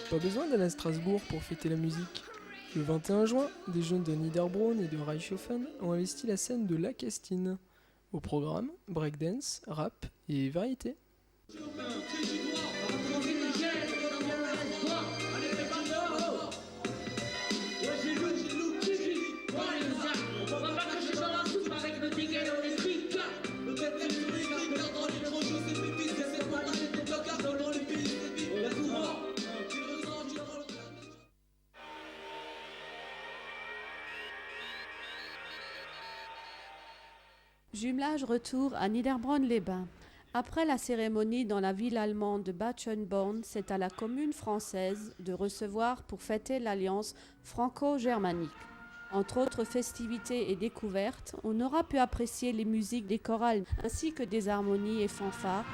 Pas besoin d'aller à Strasbourg pour fêter la musique. Le 21 juin, des jeunes de Niederbronn et de Reichshofen ont investi la scène de La Castine. Au programme, breakdance, rap et variété. Jumelage retour à Niederbronn-les-Bains. Après la cérémonie dans la ville allemande de Bad Schönborn, c'est à la commune française de recevoir pour fêter l'alliance franco-germanique. Entre autres festivités et découvertes, on aura pu apprécier les musiques des chorales ainsi que des harmonies et fanfares.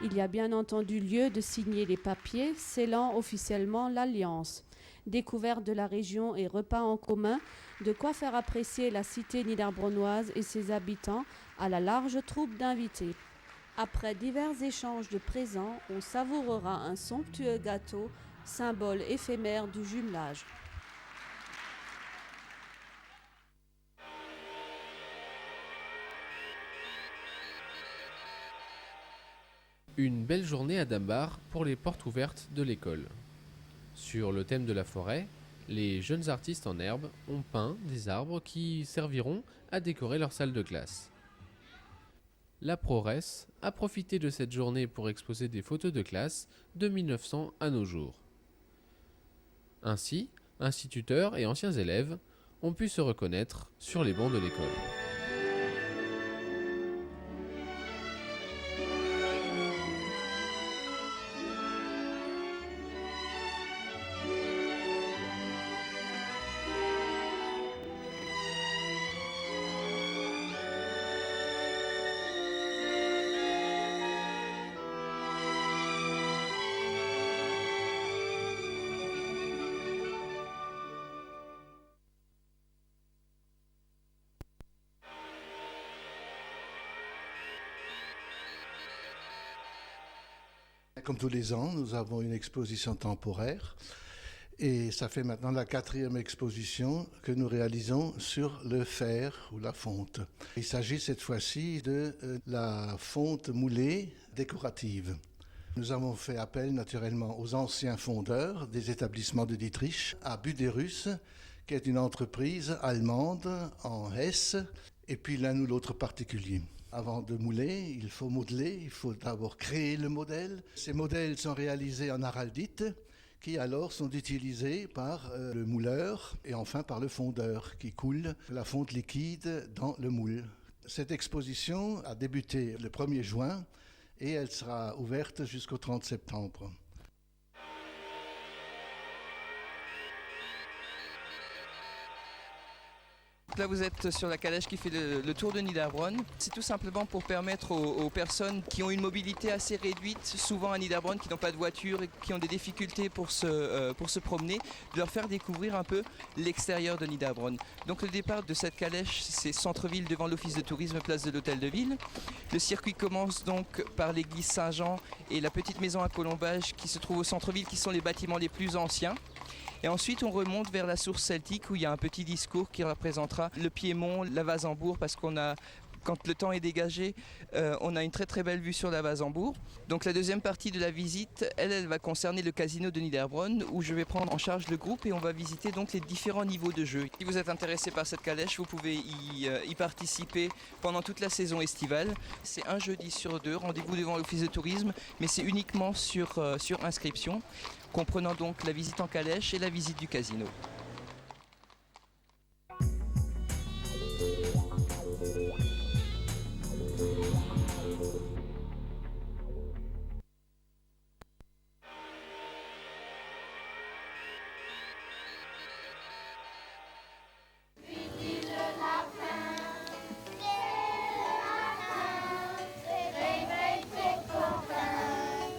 Il y a bien entendu lieu de signer les papiers scellant officiellement l'alliance. Découverte de la région et repas en commun, de quoi faire apprécier la cité niederbronnoise et ses habitants à la large troupe d'invités. Après divers échanges de présents, on savourera un somptueux gâteau, symbole éphémère du jumelage. Une belle journée à Dambar pour les portes ouvertes de l'école. Sur le thème de la forêt, les jeunes artistes en herbe ont peint des arbres qui serviront à décorer leur salle de classe. La ProRes a profité de cette journée pour exposer des photos de classe de 1900 à nos jours. Ainsi, instituteurs et anciens élèves ont pu se reconnaître sur les bancs de l'école. Comme tous les ans, nous avons une exposition temporaire et ça fait maintenant la 4e exposition que nous réalisons sur le fer ou la fonte. Il s'agit cette fois-ci de la fonte moulée décorative. Nous avons fait appel naturellement aux anciens fondeurs des établissements de Dietrich, à Buderus, qui est une entreprise allemande en Hesse, et puis l'un ou l'autre particulier. Avant de mouler, il faut modeler, il faut d'abord créer le modèle. Ces modèles sont réalisés en araldite, qui alors sont utilisés par le mouleur et enfin par le fondeur, qui coule la fonte liquide dans le moule. Cette exposition a débuté le 1er juin et elle sera ouverte jusqu'au 30 septembre. Là, vous êtes sur la calèche qui fait le tour de Niederbronn. C'est tout simplement pour permettre aux personnes qui ont une mobilité assez réduite, souvent à Niederbronn, qui n'ont pas de voiture et qui ont des difficultés pour se promener, de leur faire découvrir un peu l'extérieur de Niederbronn. Donc le départ de cette calèche, c'est centre-ville devant l'office de tourisme, place de l'hôtel de ville. Le circuit commence donc par l'église Saint-Jean et la petite maison à colombage qui se trouve au centre-ville, qui sont les bâtiments les plus anciens. Et ensuite, on remonte vers la source celtique où il y a un petit discours qui représentera le Piémont, la Wasembourg, parce quand le temps est dégagé, on a une très très belle vue sur la Wasembourg. Donc la deuxième partie de la visite, elle va concerner le casino de Niederbronn, où je vais prendre en charge le groupe et on va visiter donc les différents niveaux de jeu. Si vous êtes intéressé par cette calèche, vous pouvez y participer pendant toute la saison estivale. C'est un jeudi sur 2, rendez-vous devant l'office de tourisme, mais c'est uniquement sur inscription, comprenant donc la visite en calèche et la visite du casino.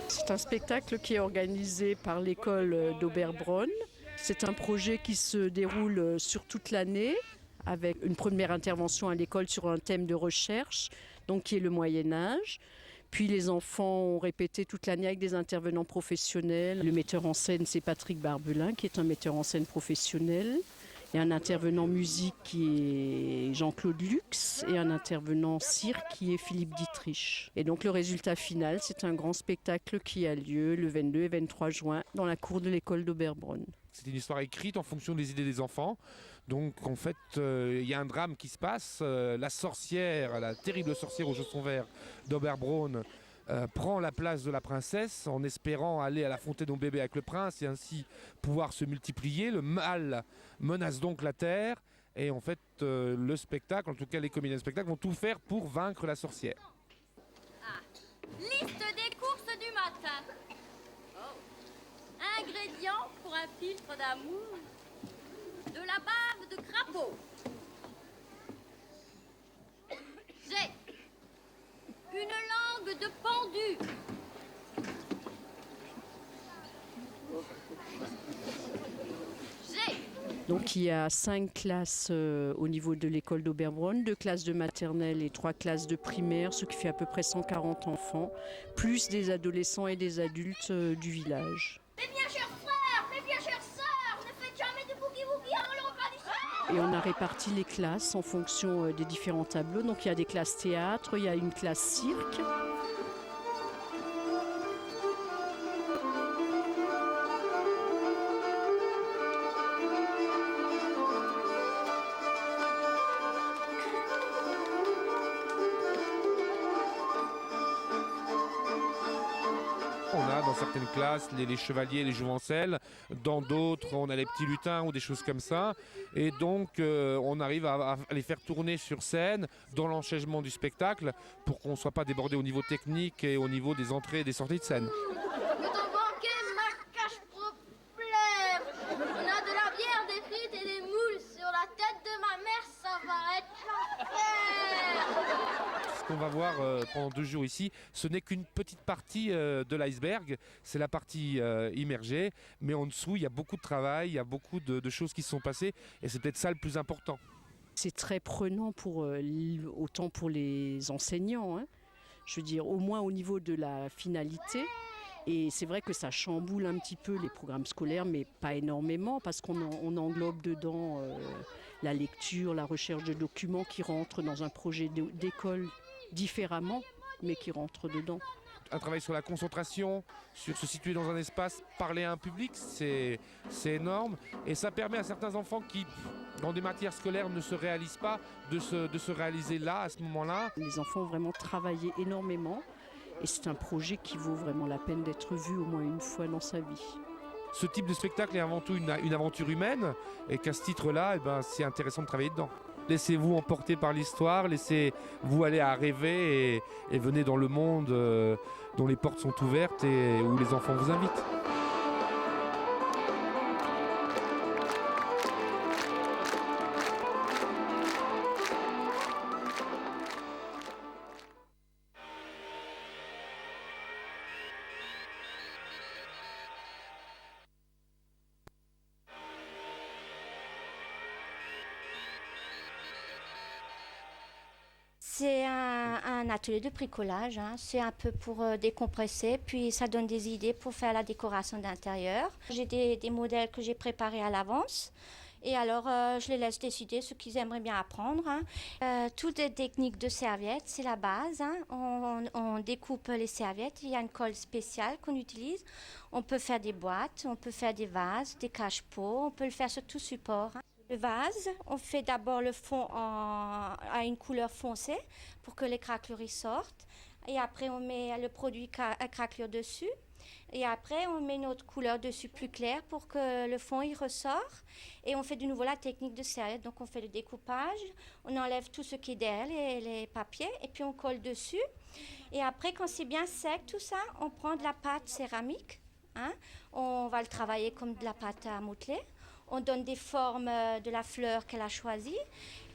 C'est un spectacle qui est organisé par l'école d'Oberbronn. C'est un projet qui se déroule sur toute l'année avec une première intervention à l'école sur un thème de recherche, donc qui est le Moyen-Âge. Puis les enfants ont répété toute l'année avec des intervenants professionnels. Le metteur en scène, c'est Patrick Barbelin, qui est un metteur en scène professionnel. Il y a un intervenant musique qui est Jean-Claude Lux et un intervenant cirque qui est Philippe Dietrich. Et donc le résultat final, c'est un grand spectacle qui a lieu le 22 et 23 juin dans la cour de l'école d'Oberbronn. C'est une histoire écrite en fonction des idées des enfants. Donc en fait, il y a un drame qui se passe. La sorcière, la terrible sorcière aux chaussons verts d'Oberbronn prend la place de la princesse en espérant aller à la fontaine aux bébés avec le prince et ainsi pouvoir se multiplier. Le mal menace donc la terre et en fait le spectacle, en tout cas les comédiens de spectacle, vont tout faire pour vaincre la sorcière. Liste des courses du matin. Ingrédients pour un filtre d'amour. De la bave de crapaud. J'ai une langue de pendu. J'ai Donc il y a 5 classes au niveau de l'école d'Oberbronn, 2 classes de maternelle et 3 classes de primaire, ce qui fait à peu près 140 enfants, plus des adolescents et des adultes du village. mes bien chers frères, mes bien chères sœurs, ne faites jamais de boogie-woogie avant le repas du soir. Et on a réparti les classes en fonction des différents tableaux. Donc il y a des classes théâtre, il y a une classe cirque. On a dans certaines classes les chevaliers, les jouvencelles, dans d'autres on a les petits lutins ou des choses comme ça. Et donc on arrive à les faire tourner sur scène dans l'enchaînement du spectacle pour qu'on ne soit pas débordé au niveau technique et au niveau des entrées et des sorties de scène. Que ton banquet macache problème. On a de la bière, des frites et des moules. Sur la tête de ma mère, ça va être l'enfer. Ce qu'on va voir pendant 2 jours ici, ce n'est qu'une petite partie de l'iceberg, c'est la partie immergée, mais en dessous il y a beaucoup de travail, il y a beaucoup de choses qui se sont passées et c'est peut-être ça le plus important. C'est très prenant autant pour les enseignants, hein. Je veux dire, au moins au niveau de la finalité. Et c'est vrai que ça chamboule un petit peu les programmes scolaires, mais pas énormément, parce qu'on englobe dedans la lecture, la recherche de documents qui rentrent dans un projet d'école différemment, mais qui rentrent dedans. Un travail sur la concentration, sur se situer dans un espace, parler à un public, c'est énorme. Et ça permet à certains enfants qui, dans des matières scolaires, ne se réalisent pas, de se réaliser là, à ce moment-là. Les enfants ont vraiment travaillé énormément. Et c'est un projet qui vaut vraiment la peine d'être vu au moins une fois dans sa vie. Ce type de spectacle est avant tout une aventure humaine et qu'à ce titre-là, c'est intéressant de travailler dedans. Laissez-vous emporter par l'histoire, laissez-vous aller à rêver et venez dans le monde dont les portes sont ouvertes et où les enfants vous invitent. C'est un atelier de bricolage, hein. C'est un peu pour décompresser, puis ça donne des idées pour faire la décoration d'intérieur. J'ai des modèles que j'ai préparés à l'avance. Et alors, je les laisse décider ce qu'ils aimeraient bien apprendre, hein. Toutes les techniques de serviettes, c'est la base, hein. On découpe les serviettes, il y a une colle spéciale qu'on utilise. On peut faire des boîtes, on peut faire des vases, des cache-pots, on peut le faire sur tout support, hein. Le vase, on fait d'abord le fond à une couleur foncée pour que les craquelures sortent. Et après, on met le produit à craquelure dessus. Et après, on met une autre couleur dessus plus claire pour que le fond y ressort. Et on fait de nouveau la technique de serviette. Donc, on fait le découpage. On enlève tout ce qui est derrière, les papiers. Et puis, on colle dessus. Et après, quand c'est bien sec, tout ça, on prend de la pâte céramique, hein. On va le travailler comme de la pâte à modeler. On donne des formes de la fleur qu'elle a choisie.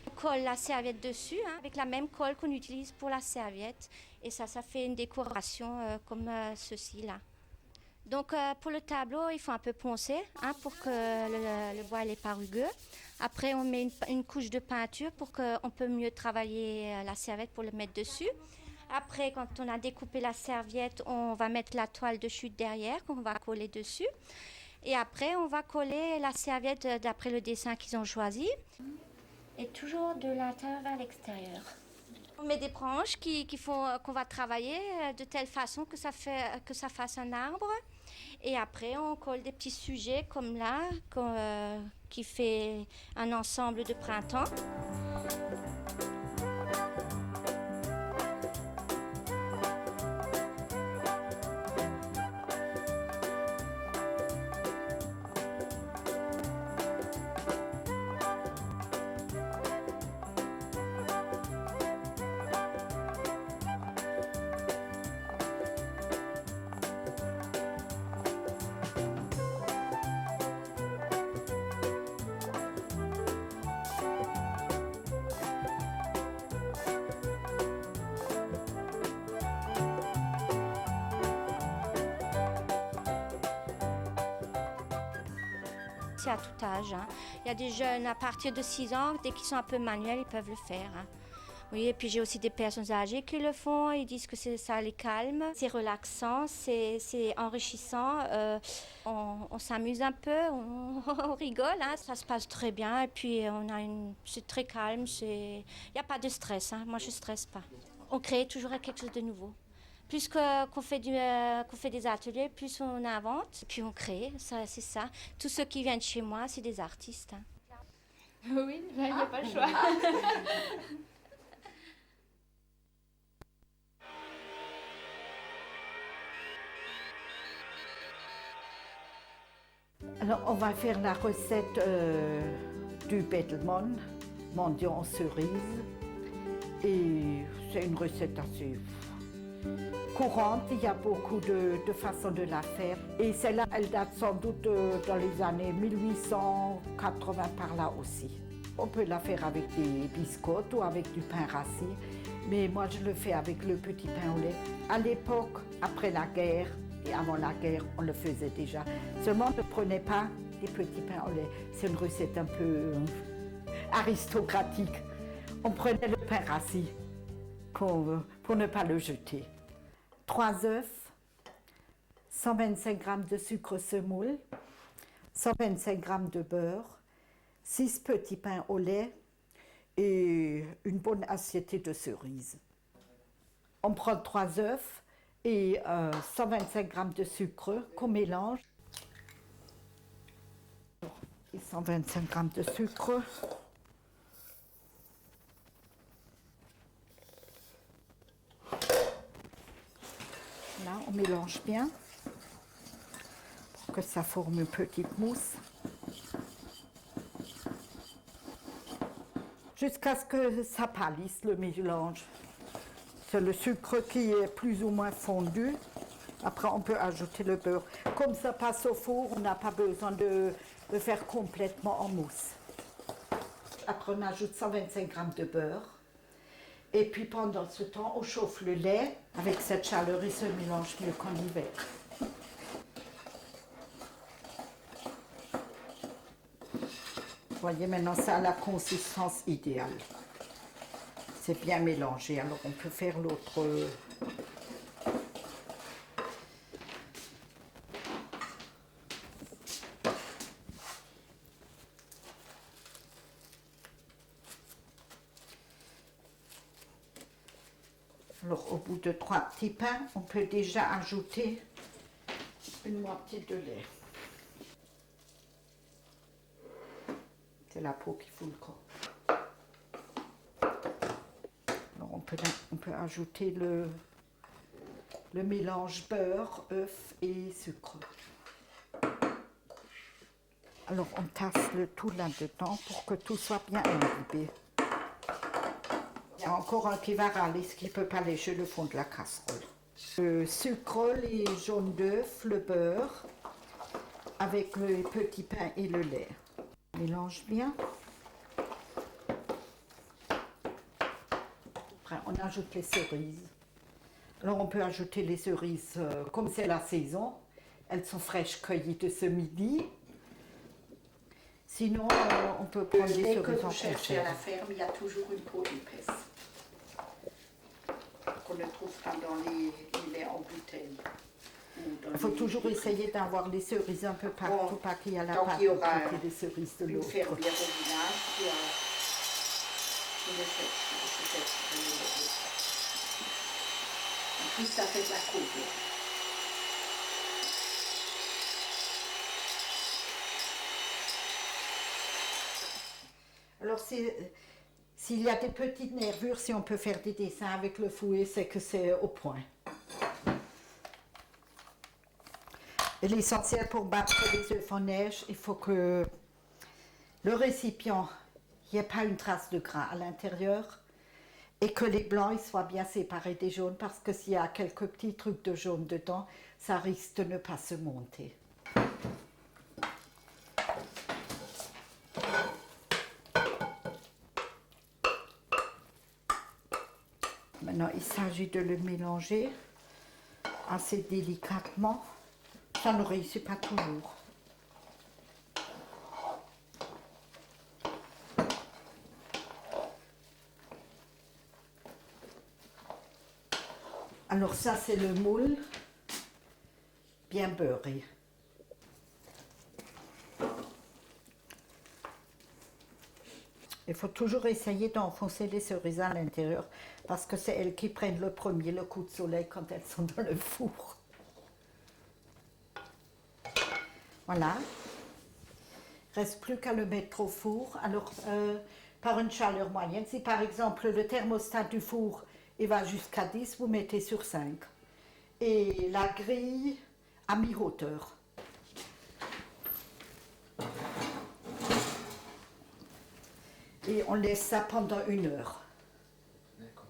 On colle la serviette dessus, hein, avec la même colle qu'on utilise pour la serviette. Et ça fait une décoration comme ceci là. Donc pour le tableau, il faut un peu poncer pour que le bois n'est pas rugueux. Après, on met une couche de peinture pour qu'on peut mieux travailler la serviette pour le mettre dessus. Après, quand on a découpé la serviette, on va mettre la toile de chute derrière qu'on va coller dessus. Et après, on va coller la serviette d'après le dessin qu'ils ont choisi. Et toujours de l'intérieur vers l'extérieur. On met des branches qu'on va travailler de telle façon que ça fasse un arbre. Et après, on colle des petits sujets comme là, qui fait un ensemble de printemps. C'est à tout âge. Il y a des jeunes à partir de 6 ans, dès qu'ils sont un peu manuels, ils peuvent le faire. Oui, et puis j'ai aussi des personnes âgées qui le font. Ils disent que ça les calme, c'est relaxant, c'est enrichissant. On s'amuse un peu, on rigole. Ça se passe très bien. Et puis c'est très calme. Il n'y a pas de stress. Moi, je ne stresse pas. On crée toujours quelque chose de nouveau. Plus qu'on fait des ateliers, plus on invente, puis on crée, c'est ça. Tous ceux qui viennent chez moi, c'est des artistes. Oui, il n'y a pas le choix. Alors, on va faire la recette du Betelman, mendiant en cerise. Et c'est une recette assez courante, il y a beaucoup de façons de la faire. Et celle-là, elle date sans doute dans les années 1880 par là aussi. On peut la faire avec des biscottes ou avec du pain rassis, mais moi je le fais avec le petit pain au lait. À l'époque, après la guerre et avant la guerre, on le faisait déjà. Seulement, on ne prenait pas des petits pains au lait. C'est une recette un peu aristocratique. On prenait le pain rassis pour ne pas le jeter. 3 œufs, 125 g de sucre semoule, 125 g de beurre, 6 petits pains au lait et une bonne assiette de cerises. On prend 3 œufs et 125 g de sucre qu'on mélange. Et 125 g de sucre. Là, on mélange bien pour que ça forme une petite mousse. Jusqu'à ce que ça pâlisse le mélange. C'est le sucre qui est plus ou moins fondu. Après, on peut ajouter le beurre. Comme ça passe au four, on n'a pas besoin de faire complètement en mousse. Après, on ajoute 125 g de beurre. Et puis pendant ce temps, on chauffe le lait. Avec cette chaleur, il se mélange mieux qu'en hiver. Vous voyez, maintenant, ça a la consistance idéale. C'est bien mélangé. Alors, on peut faire l'autre. Alors, au bout de 3 petits pains, on peut déjà ajouter une moitié de lait. C'est la peau qui fout le corps. Alors, on peut ajouter le mélange beurre, œuf et sucre. Alors, on tasse le tout là-dedans pour que tout soit bien imbibé. Il y a encore un qui va râler, ce qui ne peut pas lécher le fond de la casserole. Le sucre, les jaunes d'œufs, le beurre, avec le petit pain et le lait. On mélange bien. Après, on ajoute les cerises. Alors, on peut ajouter les cerises comme c'est la saison. Elles sont fraîches cueillies de ce midi. Sinon, on peut prendre des cerises en conserve. À la ferme, il y a toujours une peau épaisse qu'on ne trouve pas dans les laits en bouteille. Il faut toujours essayer d'avoir les cerises un peu partout, Bon, pas qu'il y a la tant pâte qu'il y aura des cerises de une l'autre. fermière au village qui le fait. En plus, ça fait de la couve. Alors, s'il y a des petites nervures, si on peut faire des dessins avec le fouet, c'est que c'est au point. Et l'essentiel pour battre les œufs en neige, il faut que le récipient, il n'y ait pas une trace de gras à l'intérieur et que les blancs ils soient bien séparés des jaunes parce que s'il y a quelques petits trucs de jaune dedans, ça risque de ne pas se monter. Maintenant, il s'agit de le mélanger assez délicatement. Ça ne réussit pas toujours. Alors ça, c'est le moule bien beurré. Il faut toujours essayer d'enfoncer les cerises à l'intérieur parce que c'est elles qui prennent le premier le coup de soleil quand elles sont dans le four. Voilà. Il ne reste plus qu'à le mettre au four. Alors, par une chaleur moyenne, si par exemple le thermostat du four il va jusqu'à 10, vous mettez sur 5. Et la grille à mi-hauteur. Et on laisse ça pendant 1 heure. D'accord.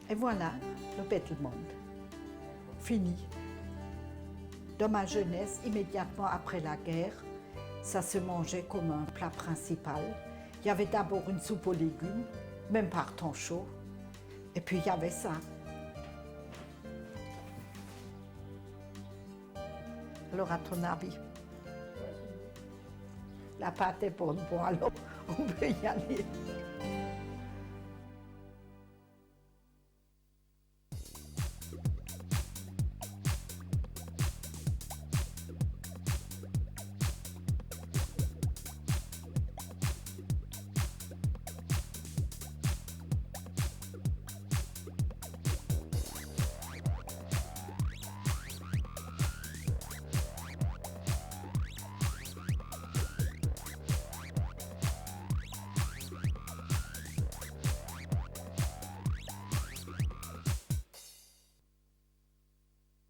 Et voilà, le Bettelmond. Fini. Dans ma jeunesse, immédiatement après la guerre, ça se mangeait comme un plat principal. Il y avait d'abord une soupe aux légumes, même par temps chaud, et puis il y avait ça. Alors, à ton avis, la pâte est bonne, bon alors on peut y aller.